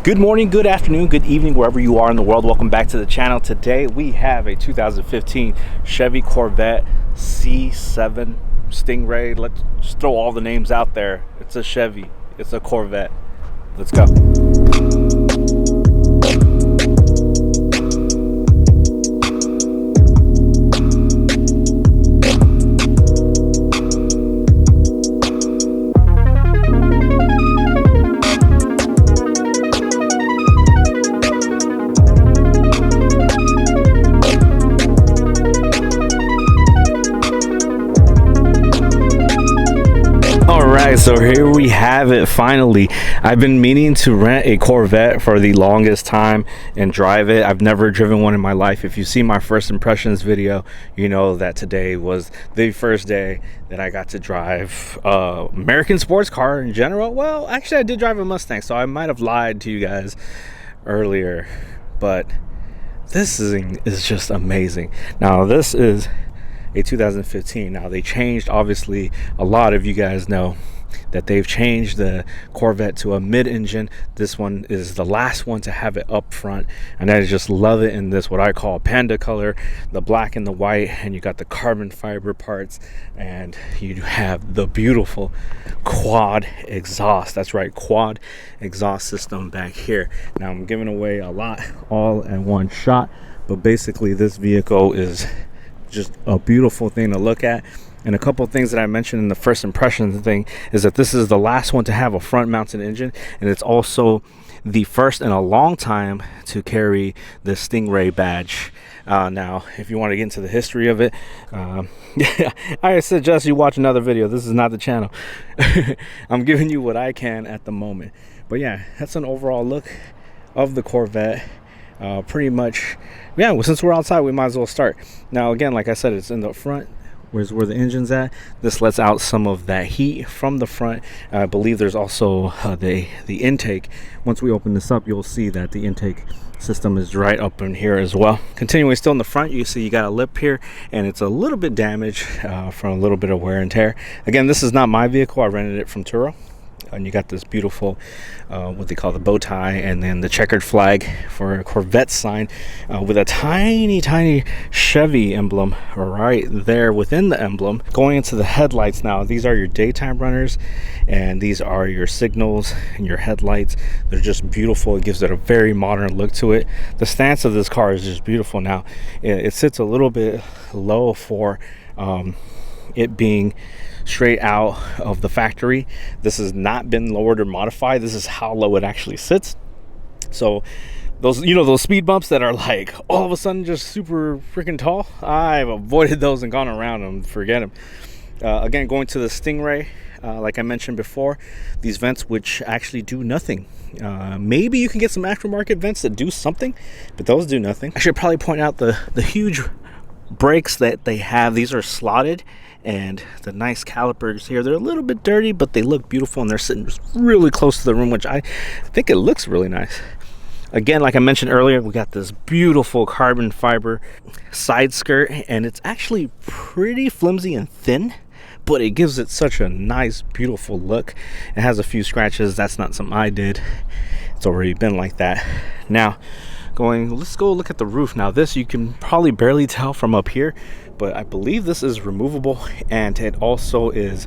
Good morning, good afternoon, good evening, wherever you are in the world. Welcome back to the channel. Today we have a 2015 Chevy Corvette C7 Stingray. Let's just throw all the names out there. It's a Chevy, it's a Corvette. Let's go. So here we have it finally. I've been meaning to rent a Corvette for the longest time and drive it. I've never driven one in my life. If you see my first impressions video, you know that today was the first day that I got to drive American sports car in general. Well, actually I did drive a Mustang, so I might have lied to you guys earlier, but this thing is just amazing. Now this is a 2015. Now they changed, obviously a lot of you guys know that they've changed the Corvette to a mid-engine. This one is the last one to have it up front, and I just love it in this what I call panda color, the black and the white, and you got the carbon fiber parts, and you have the beautiful quad exhaust. That's right, quad exhaust system back here. Now I'm giving away a lot all in one shot, but basically this vehicle is just a beautiful thing to look at. And a couple of things that I mentioned in the first impression thing is that this is the last one to have a front mounted engine, and it's also the first in a long time to carry the Stingray badge. Now if you want to get into the history of it, I suggest you watch another video. This is not the channel. I'm giving you what I can at the moment, but yeah, that's an overall look of the Corvette. Pretty much, yeah, well, since we're outside we might as well start. Now again, like I said, it's in the front. Where's where the engine's at. This lets out some of that heat from the front. I believe there's also the intake. Once we open this up, you'll see that the intake system is right up in here as well. Continuing still in the front, you see you got a lip here, and it's a little bit damaged from a little bit of wear and tear. Again, this is not my vehicle. I rented it from Turo. And you got this beautiful what they call the bow tie, and then the checkered flag for a Corvette sign with a tiny Chevy emblem right there within the emblem. Going into the headlights now, these are your daytime runners, and these are your signals and your headlights. They're just beautiful. It gives it a very modern look to it. The stance of this car is just beautiful. Now it sits a little bit low for it being straight out of the factory. This has not been lowered or modified. This is how low it actually sits. So those, you know, those speed bumps that are like all of a sudden just super freaking tall, I've avoided those and gone around them. Forget them. Again, going to the Stingray, like I mentioned before, these vents which actually do nothing. Maybe you can get some aftermarket vents that do something, but those do nothing. I should probably point out the huge brakes that they have. These are slotted, and the nice calipers here, they're a little bit dirty, but they look beautiful, and they're sitting really close to the rim, which I think it looks really nice. Again, like I mentioned earlier, we got this beautiful carbon fiber side skirt, and it's actually pretty flimsy and thin, but it gives it such a nice, beautiful look. It has a few scratches. That's not something I did. It's already been like that. Now let's go look at the roof. Now this you can probably barely tell from up here, but I believe this is removable, and it also is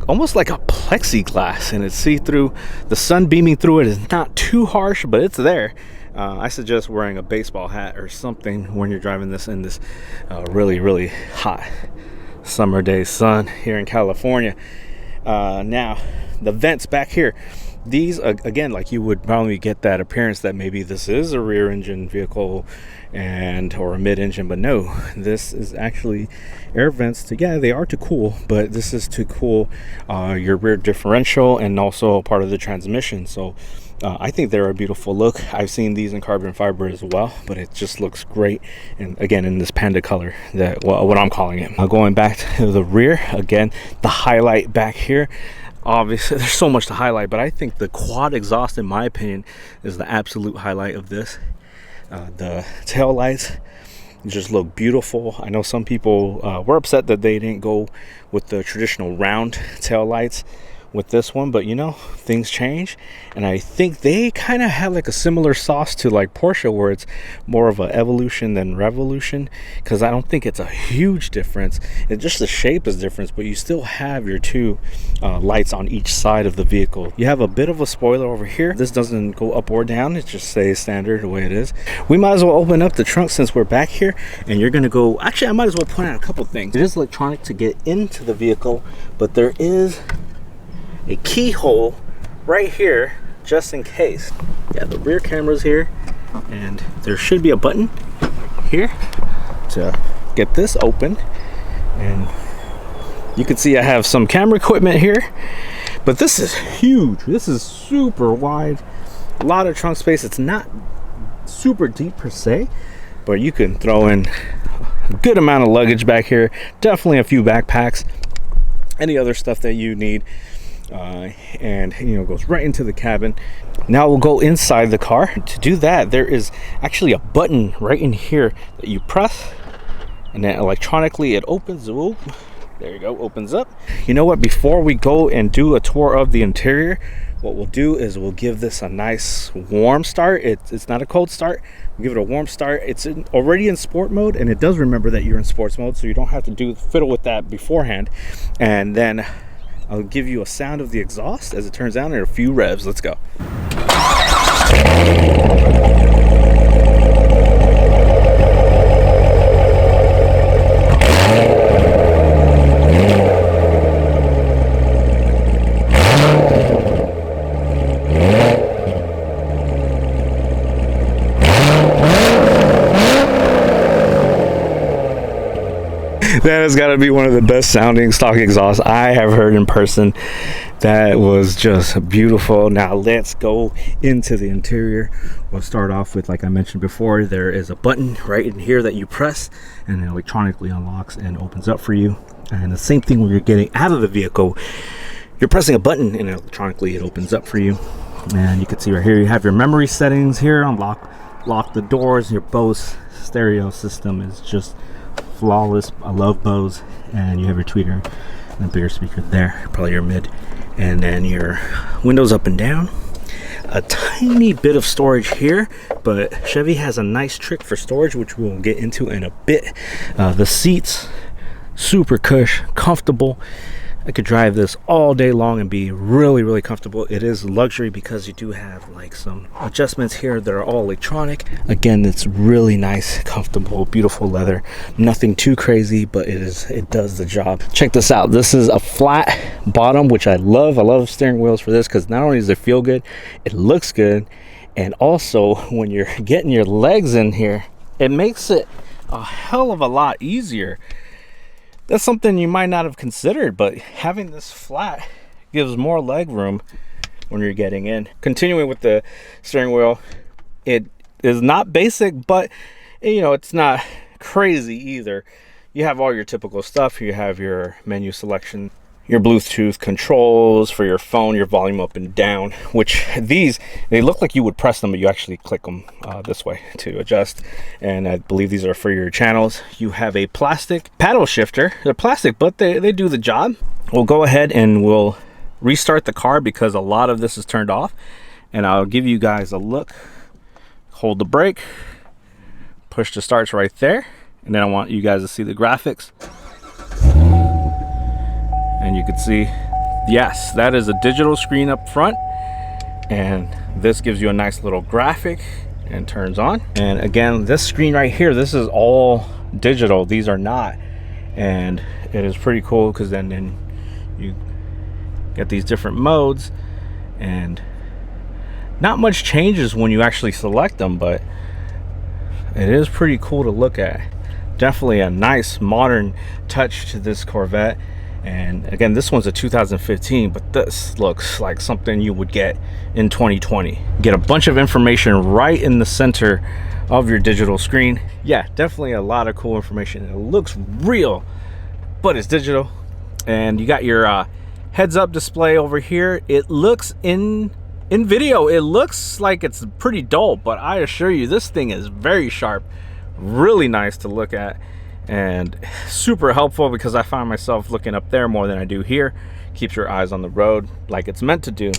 almost like a plexiglass, and it's see-through. The sun beaming through it is not too harsh, but it's there. I suggest wearing a baseball hat or something when you're driving this in this really hot summer day sun here in California. Now the vents back here, these again, like you would probably get that appearance that maybe this is a rear engine vehicle or a mid-engine, but no, this is actually air vents to, yeah, they are to cool, but this is to cool your rear differential and also part of the transmission. So I think they're a beautiful look. I've seen these in carbon fiber as well, but it just looks great, and again in this panda color, that what I'm calling it. Going back to the rear, again, the highlight back here, obviously there's so much to highlight, but I think the quad exhaust, in my opinion, is the absolute highlight of this. The tail lights just look beautiful. I know some people were upset that they didn't go with the traditional round tail lights, with this one, but you know, things change, and I think they kind of have like a similar sauce to like Porsche, where it's more of an evolution than revolution, because I don't think it's a huge difference. It's just the shape is different, but you still have your two lights on each side of the vehicle. You have a bit of a spoiler over here. This doesn't go up or down, it just stays standard the way it is. We might as well open up the trunk since we're back here, and you're gonna go, actually I might as well point out a couple things. It is electronic to get into the vehicle, but there is a keyhole right here just in case. Yeah, the rear camera's here, and there should be a button here to get this open, and you can see I have some camera equipment here, but this is huge. This is super wide, a lot of trunk space. It's not super deep per se, but you can throw in a good amount of luggage back here, definitely a few backpacks, any other stuff that you need, and you know, goes right into the cabin. Now we'll go inside the car. To do that, there is actually a button right in here that you press, and then electronically it opens. Ooh, there you go, opens up. You know what, before we go and do a tour of the interior, what we'll do is we'll give this a nice warm start. It's not a cold start. We'll give it a warm start. It's already in sport mode, and it does remember that you're in sports mode, so you don't have to fiddle with that beforehand. And then I'll give you a sound of the exhaust as it turns down and a few revs. Let's go. That has got to be one of the best sounding stock exhausts I have heard in person. That was just beautiful. Now let's go into the interior. We'll start off with, like I mentioned before, there is a button right in here that you press, and it electronically unlocks and opens up for you. And the same thing when you're getting out of the vehicle, you're pressing a button and electronically it opens up for you. And you can see right here you have your memory settings here. Lock the doors. Your Bose stereo system is just flawless. I love Bose. And you have your tweeter and a bigger speaker there, probably your mid, and then your windows up and down. A tiny bit of storage here, but Chevy has a nice trick for storage, which we'll get into in a bit. The seats, super cush, comfortable. I could drive this all day long and be really comfortable. It is luxury because you do have like some adjustments here that are all electronic. Again, it's really nice, comfortable, beautiful leather. Nothing too crazy, but it does the job. Check this out. This is a flat bottom, which I love. I love steering wheels for this because not only does it feel good, it looks good, and also when you're getting your legs in here, it makes it a hell of a lot easier. That's something you might not have considered, but having this flat gives more leg room when you're getting in. Continuing with the steering wheel, it is not basic, but you know, it's not crazy either. You have all your typical stuff. You have your menu selection, your Bluetooth controls for your phone, your volume up and down, which they look like you would press them, but you actually click them this way to adjust. And I believe these are for your channels. You have a plastic paddle shifter. They're plastic, but they do the job. We'll go ahead and we'll restart the car because a lot of this is turned off, and I'll give you guys a look. Hold the brake, push the starts right there, and then I want you guys to see the graphics. And you can see, yes, that is a digital screen up front, and this gives you a nice little graphic and turns on. And again, this screen right here, this is all digital. These are not, and it is pretty cool because then you get these different modes, and not much changes when you actually select them, but it is pretty cool to look at. Definitely a nice modern touch to this Corvette. And again, this one's a 2015, but this looks like something you would get in 2020. Get a bunch of information right in the center of your digital screen. Yeah, definitely a lot of cool information. It looks real, but it's digital. And you got your heads-up display over here. It looks in video, it looks like it's pretty dull, but I assure you this thing is very sharp, really nice to look at, and super helpful because I find myself looking up there more than I do here. keeps your eyes on the road like it's meant to do.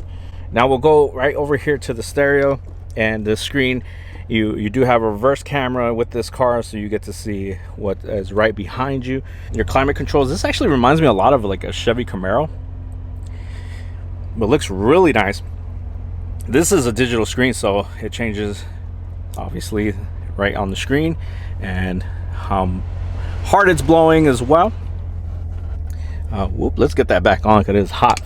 Now we'll go right over here to the stereo and the screen. You do have a reverse camera with this car, so you get to see what is right behind you. Your climate controls, this actually reminds me a lot of like a Chevy Camaro, but looks really nice. This is a digital screen, so it changes obviously right on the screen, and how hard it's blowing as well. Let's get that back on because it is hot.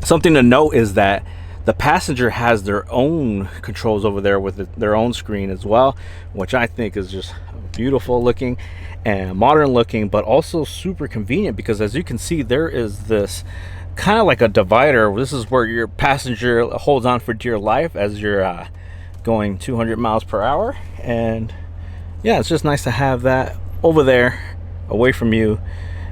Something to note is that the passenger has their own controls over there with their own screen as well, which I think is just beautiful looking and modern looking, but also super convenient, because as you can see, there is this kind of like a divider. This is where your passenger holds on for dear life as you're going 200 miles per hour. And yeah, it's just nice to have that over there away from you.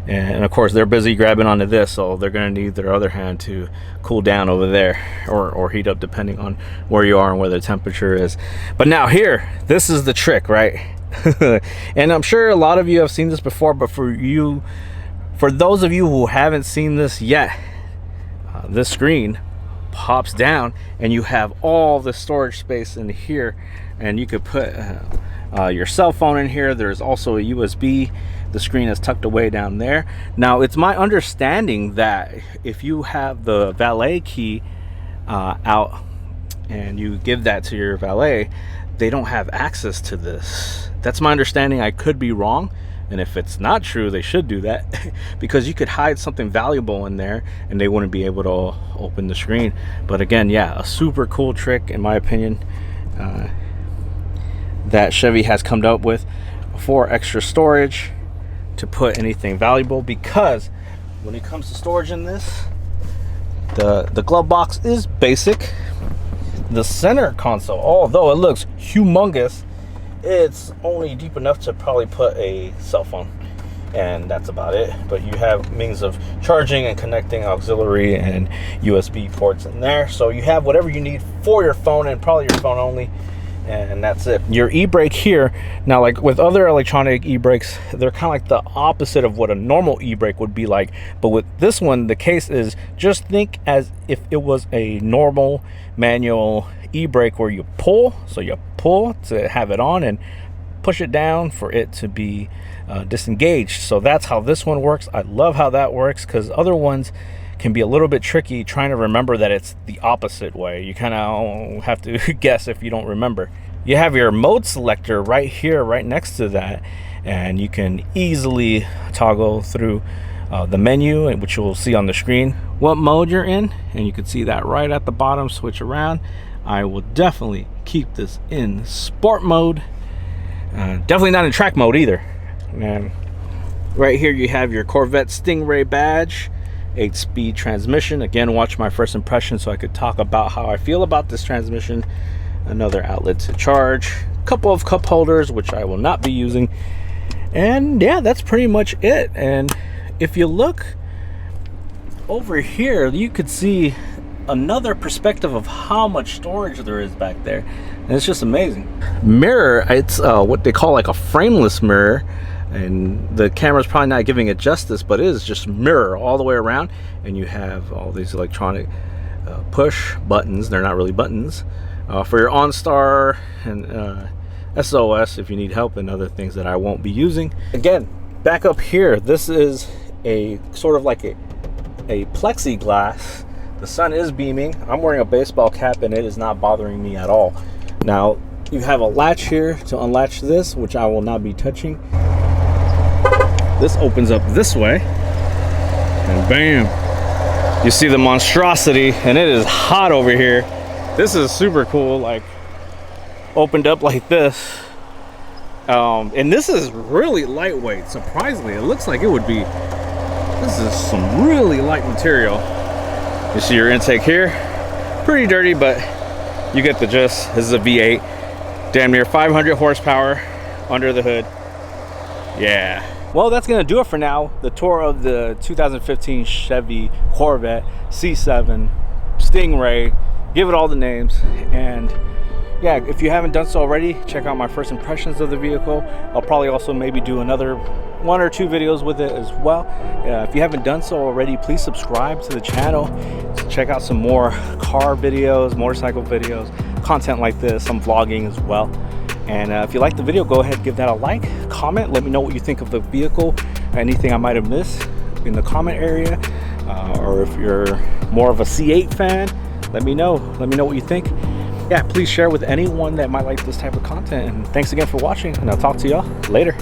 And of course, they're busy grabbing onto this, so they're going to need their other hand to cool down over there, or heat up, depending on where you are and where the temperature is. But now here, this is the trick, right? And I'm sure a lot of you have seen this before, but for those of you who haven't seen this yet, this screen pops down and you have all the storage space in here, and you could put your cell phone in here. There's also a USB. The screen is tucked away down there. Now, it's my understanding that if you have the valet key out and you give that to your valet, they don't have access to this. That's my understanding. I could be wrong, and if it's not true, they should do that because you could hide something valuable in there and they wouldn't be able to open the screen. But again, yeah, a super cool trick in my opinion that Chevy has come up with for extra storage to put anything valuable, because when it comes to storage in this, the glove box is basic. The center console, although it looks humongous, it's only deep enough to probably put a cell phone, and that's about it. But you have means of charging and connecting auxiliary and USB ports in there, so you have whatever you need for your phone, and probably your phone only, and that's it. Your e-brake here, now like with other electronic e-brakes, they're kind of like the opposite of what a normal e-brake would be like, but with this one, the case is, just think as if it was a normal manual e-brake where you pull, so you pull to have it on and push it down for it to be disengaged. So that's how this one works. I love how that works, because other ones can be a little bit tricky trying to remember that it's the opposite way. You kind of have to guess if you don't remember. You have your mode selector right here, right next to that, and you can easily toggle through the menu, which you'll see on the screen, what mode you're in, and you can see that right at the bottom. Switch around. I will definitely keep this in sport mode, definitely not in track mode either. And right here you have your Corvette Stingray badge, 8-speed transmission. Again, watch my first impression so I could talk about how I feel about this transmission. Another outlet to charge, a couple of cup holders which I will not be using, and yeah, that's pretty much it. And if you look over here, you could see another perspective of how much storage there is back there, and it's just amazing. Mirror, it's what they call like a frameless mirror, and the camera's probably not giving it justice, but it is just mirror all the way around, and you have all these electronic push buttons. They're not really buttons for your OnStar and SOS if you need help, and other things that I won't be using. Again, back up here, this is a sort of like a plexiglass. The sun is beaming. I'm wearing a baseball cap and it is not bothering me at all. Now you have a latch here to unlatch this, which I will not be touching. This opens up this way, and bam, you see the monstrosity, and it is hot over here. This is super cool, like opened up like this. And this is really lightweight, surprisingly. It looks like it would be, this is some really light material. You see your intake here, pretty dirty, but you get the gist. This is a V8, damn near 500 horsepower under the hood. Yeah. Well, that's gonna do it for now. The tour of the 2015 Chevy Corvette C7 Stingray. Give it all the names, and yeah, if you haven't done so already, check out my first impressions of the vehicle. I'll probably also maybe do another 1 or 2 videos with it as well. If you haven't done so already, please subscribe to the channel. Check out some more car videos, motorcycle videos, content like this, some vlogging as well. And if you like the video, go ahead, give that a like, comment, let me know what you think of the vehicle, anything I might have missed in the comment area, or if you're more of a C8 fan, let me know what you think. Yeah, please share with anyone that might like this type of content, and thanks again for watching, and I'll talk to y'all later.